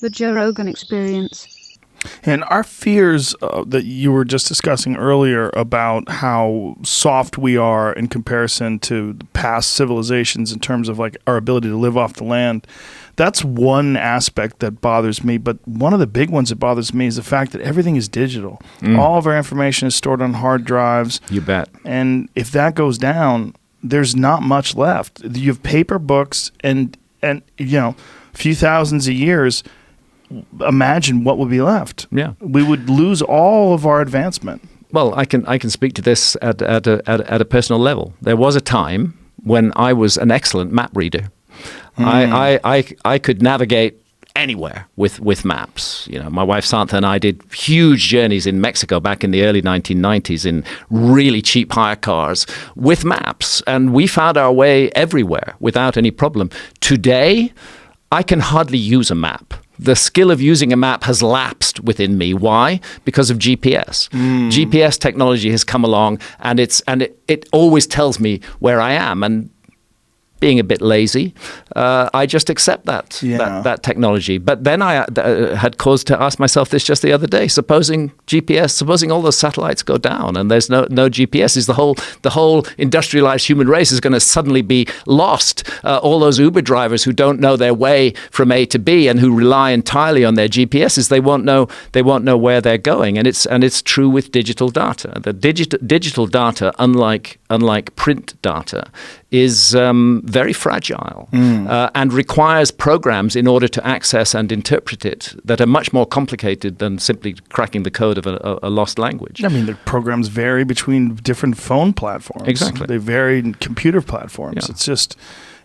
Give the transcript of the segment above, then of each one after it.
The Joe Rogan Experience. And our fears that you were just discussing earlier about how soft we are in comparison to past civilizations in terms of like our ability to live off the land, that's one aspect that bothers me. But one of the big ones that bothers me is the fact that everything is digital. All of our information is stored on hard drives. You bet. And if that goes down, there's not much left. You have paper books and you know, a few thousands of years. Imagine what would be left. Yeah, we would lose all of our advancement. Well, I can speak to this at a personal level. There was a time when I was an excellent map reader. I could navigate anywhere with maps. You know, my wife Santha and I did huge journeys in Mexico back in the early 1990s in really cheap hire cars with maps, and we found our way everywhere without any problem. Today, I can hardly use a map. The skill of using a map has lapsed within me. Why? Because of GPS. GPS technology has come along, and it always tells me where I am. And being a bit lazy, I just accept that technology. But then I had cause to ask myself this just the other day. Supposing all those satellites go down and there's no GPS, is the whole industrialized human race is going to suddenly be lost? All those Uber drivers who don't know their way from A to B and who rely entirely on their GPSs, they won't know where they're going. And it's true with digital data. The digital data, unlike print data, is very fragile and requires programs in order to access and interpret it that are much more complicated than simply cracking the code of a lost language. I mean, the programs vary between different phone platforms. Exactly. They vary in computer platforms. Yeah.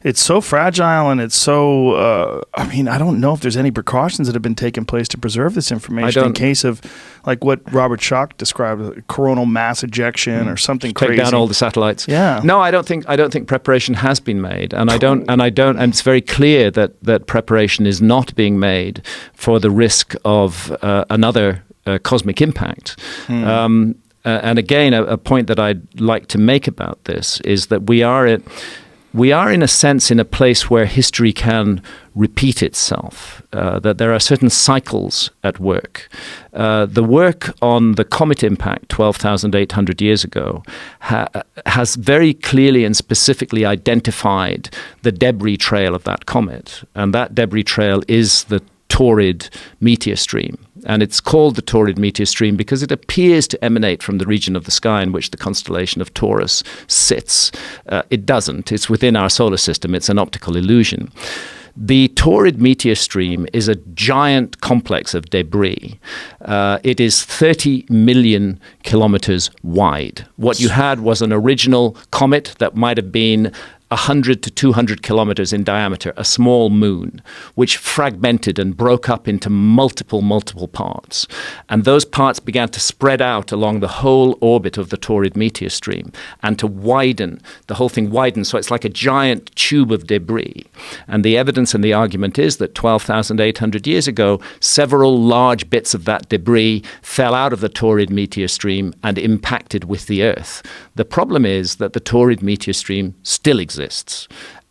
It's so fragile, and it's so, I don't know if there's any precautions that have been taken place to preserve this information in case of, like what Robert Schoch described, coronal mass ejection or something crazy. Take down all the satellites. Yeah. No, I don't think preparation has been made, and and it's very clear that preparation is not being made for the risk of another cosmic impact. And again, a point that I'd like to make about this is that we are in a sense in a place where history can repeat itself, that there are certain cycles at work. The work on the comet impact 12,800 years ago has very clearly and specifically identified the debris trail of that comet. And that debris trail is the Taurid meteor stream. And it's called the Taurid meteor stream because it appears to emanate from the region of the sky in which the constellation of Taurus sits. It doesn't. It's within our solar system. It's an optical illusion. The Taurid meteor stream is a giant complex of debris. It is 30 million kilometers wide. What you had was an original comet that might have been 100 to 200 kilometers in diameter, a small moon, which fragmented and broke up into multiple parts. And those parts began to spread out along the whole orbit of the Taurid meteor stream and to widen. The whole thing widened, so it's like a giant tube of debris. And the evidence and the argument is that 12,800 years ago, several large bits of that debris fell out of the Taurid meteor stream and impacted with the Earth. The problem is that the Taurid meteor stream still exists,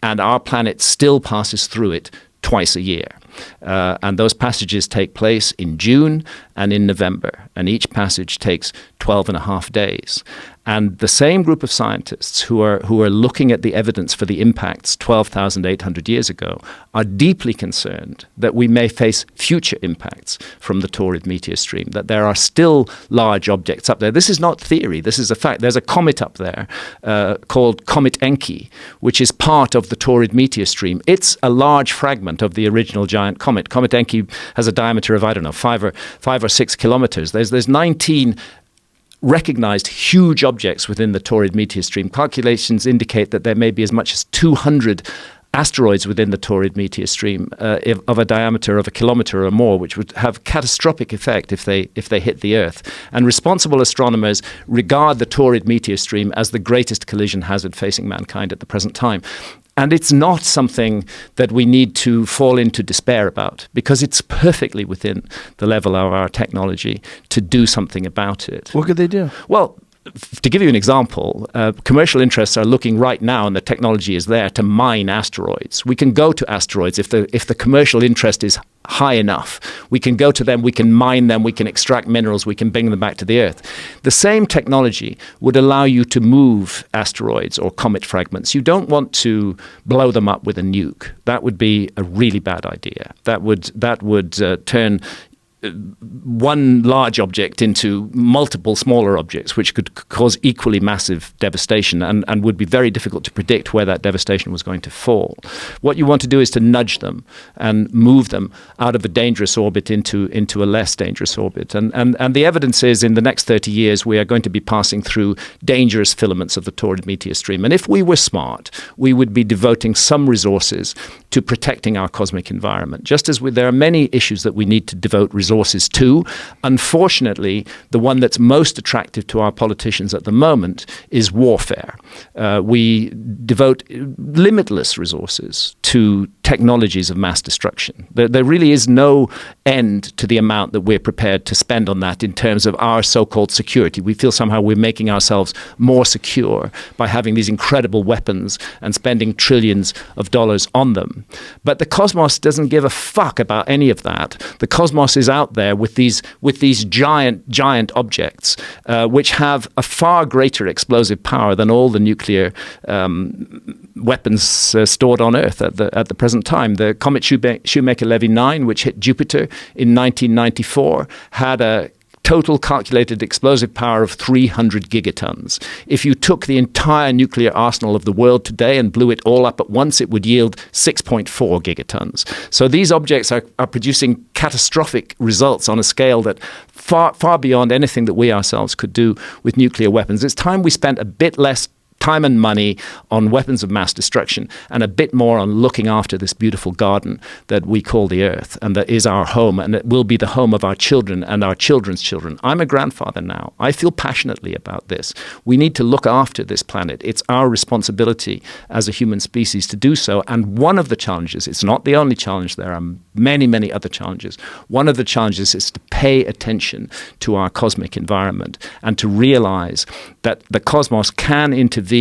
and our planet still passes through it twice a year. And those passages take place in June and in November, and each passage takes 12 and a half days. And the same group of scientists who are looking at the evidence for the impacts 12,800 years ago are deeply concerned that we may face future impacts from the Taurid meteor stream, that there are still large objects up there. This is not theory. This is a fact. There's a comet up there called Comet Encke, which is part of the Taurid meteor stream. It's a large fragment of the original giant comet. Comet Encke has a diameter of, 5 or 6 kilometers. There's 19 recognized huge objects within the Taurid meteor stream. Calculations indicate that there may be as much as 200 asteroids within the Taurid meteor stream of a diameter of a kilometer or more, which would have catastrophic effect if they hit the Earth. And responsible astronomers regard the Taurid meteor stream as the greatest collision hazard facing mankind at the present time. And it's not something that we need to fall into despair about, because it's perfectly within the level of our technology to do something about it. What could they do? Well, to give you an example, commercial interests are looking right now, and the technology is there to mine asteroids. We can go to asteroids if the commercial interest is high enough. We can go to them, we can mine them, we can extract minerals, we can bring them back to the Earth. The same technology would allow you to move asteroids or comet fragments. You don't want to blow them up with a nuke. That would be a really bad idea. That would turn one large object into multiple smaller objects, which could cause equally massive devastation and would be very difficult to predict where that devastation was going to fall. What you want to do is to nudge them and move them out of a dangerous orbit into a less dangerous orbit. And the evidence is in the next 30 years we are going to be passing through dangerous filaments of the Taurid meteor stream. And if we were smart, we would be devoting some resources to protecting our cosmic environment, just as there are many issues that we need to devote resources to. Unfortunately, the one that's most attractive to our politicians at the moment is warfare. We devote limitless resources to technologies of mass destruction. There really is no end to the amount that we're prepared to spend on that in terms of our so-called security. We feel somehow we're making ourselves more secure by having these incredible weapons and spending trillions of dollars on them. But the cosmos doesn't give a fuck about any of that. The cosmos is out there with these giant objects, which have a far greater explosive power than all the nuclear weapons stored on Earth at the present time. The comet Shoemaker-Levy 9, which hit Jupiter in 1994, had a total calculated explosive power of 300 gigatons. If you took the entire nuclear arsenal of the world today and blew it all up at once, it would yield 6.4 gigatons. So these objects are producing catastrophic results on a scale that far beyond anything that we ourselves could do with nuclear weapons. It's time we spent a bit less time and money on weapons of mass destruction and a bit more on looking after this beautiful garden that we call the Earth and that is our home, and it will be the home of our children and our children's children. I'm a grandfather now. I feel passionately about this. We need to look after this planet. It's our responsibility as a human species to do so, and one of the challenges, it's not the only challenge, there are many other challenges. One of the challenges is to pay attention to our cosmic environment and to realize that the cosmos can intervene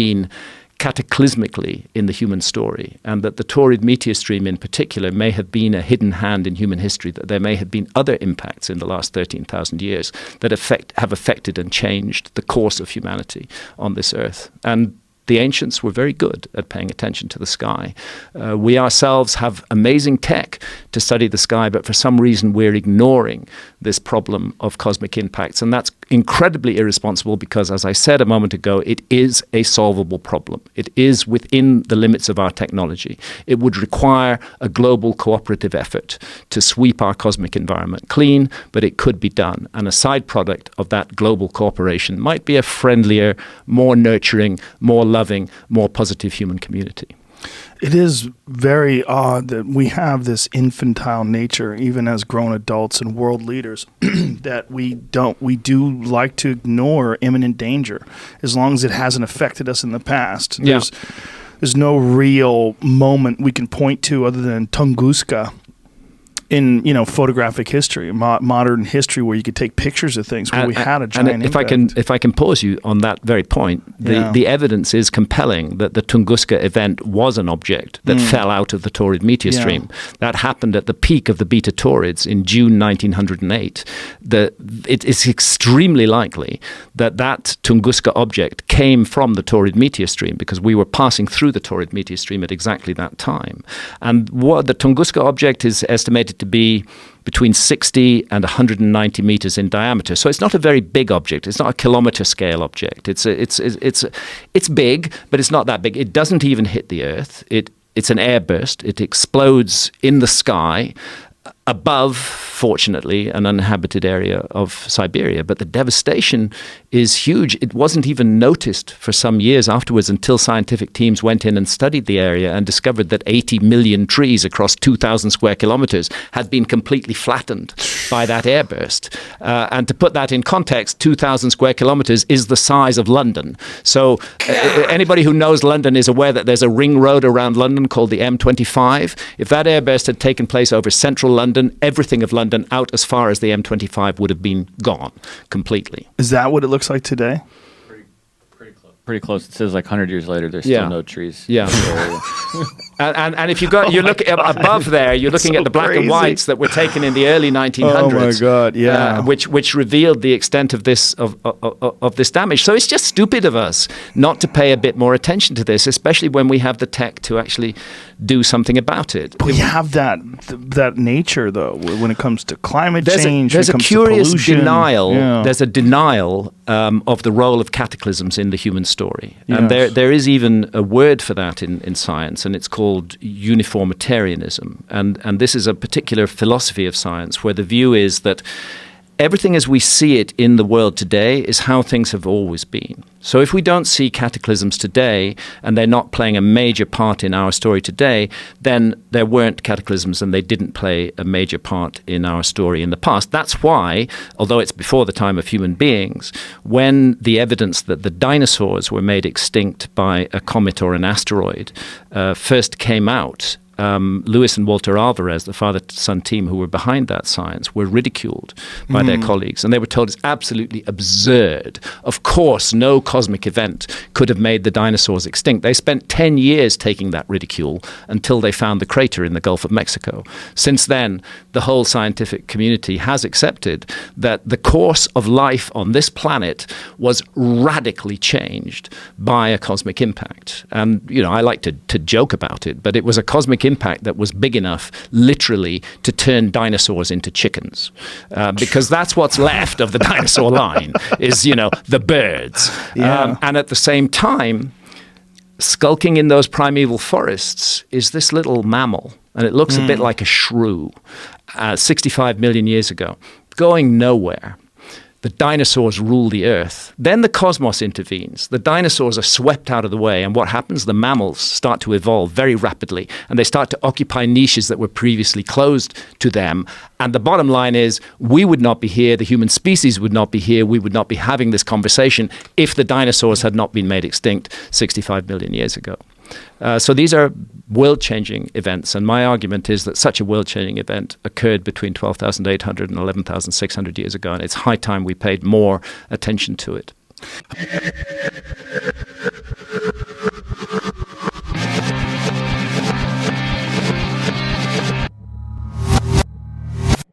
cataclysmically in the human story, and that the Taurid meteor stream in particular may have been a hidden hand in human history, that there may have been other impacts in the last 13,000 years that have affected and changed the course of humanity on this Earth. And the ancients were very good at paying attention to the sky. We ourselves have amazing tech to study the sky, but for some reason we're ignoring this problem of cosmic impacts. And that's incredibly irresponsible because, as I said a moment ago, it is a solvable problem. It is within the limits of our technology. It would require a global cooperative effort to sweep our cosmic environment clean, but it could be done. And a side product of that global cooperation might be a friendlier, more nurturing, more loving, more positive human community. It is very odd that we have this infantile nature, even as grown adults and world leaders, that we do like to ignore imminent danger, as long as it hasn't affected us in the past. There's no real moment we can point to other than Tunguska in photographic history, modern history, where you could take pictures of things where we had a giant impact. If I can pause you on that very point, the evidence is compelling that the Tunguska event was an object that fell out of the Taurid meteor stream. That happened at the peak of the Beta Taurids in June 1908. It is extremely likely that Tunguska object came from the Taurid meteor stream, because we were passing through the Taurid meteor stream at exactly that time. And what the Tunguska object is estimated to be between 60 and 190 meters in diameter. So it's not a very big object. It's not a kilometer scale object. It's big, but it's not that big. It doesn't even hit the Earth. It's an airburst. It explodes in the sky above, fortunately, an uninhabited area of Siberia. But the devastation is huge. It wasn't even noticed for some years afterwards until scientific teams went in and studied the area and discovered that 80 million trees across 2,000 square kilometers had been completely flattened by that airburst. And to put that in context, 2,000 square kilometers is the size of London. So anybody who knows London is aware that there's a ring road around London called the M25. If that airburst had taken place over central London, everything of London out as far as the M25 would have been gone completely. Is that what it looks like today? pretty close. It says like 100 years later, there's still no trees. Yeah. And if you look above there, you're looking at the black and whites that were taken in the early 1900s. Oh my God! Yeah. Which revealed the extent of this of this damage. So it's just stupid of us not to pay a bit more attention to this, especially when we have the tech to actually do something about it. But we have that nature though when it comes to climate change. There's a curious denial. Yeah. There's a denial of the role of cataclysms in the human story, and Yes. there is even a word for that in science, and it's called uniformitarianism. And this is a particular philosophy of science where the view is that everything as we see it in the world today is how things have always been. So if we don't see cataclysms today and they're not playing a major part in our story today, then there weren't cataclysms and they didn't play a major part in our story in the past. That's why, although it's before the time of human beings, when the evidence that the dinosaurs were made extinct by a comet or an asteroid first came out, Lewis and Walter Alvarez, the father-son team who were behind that science, were ridiculed by their colleagues. And they were told it's absolutely absurd. Of course, no cosmic event could have made the dinosaurs extinct. They spent 10 years taking that ridicule until they found the crater in the Gulf of Mexico. Since then, the whole scientific community has accepted that the course of life on this planet was radically changed by a cosmic impact. And, I like to joke about it, but it was a cosmic impact that was big enough literally to turn dinosaurs into chickens, because that's what's left of the dinosaur line is the birds. And at the same time, skulking in those primeval forests is this little mammal, and it looks a bit like a shrew 65 million years ago, going nowhere. The dinosaurs rule the earth. Then the cosmos intervenes. The dinosaurs are swept out of the way. And what happens? The mammals start to evolve very rapidly. And they start to occupy niches that were previously closed to them. And the bottom line is, we would not be here. The human species would not be here. We would not be having this conversation if the dinosaurs had not been made extinct 65 million years ago. So these are world-changing events, and my argument is that such a world-changing event occurred between 12,800 and 11,600 years ago, and it's high time we paid more attention to it.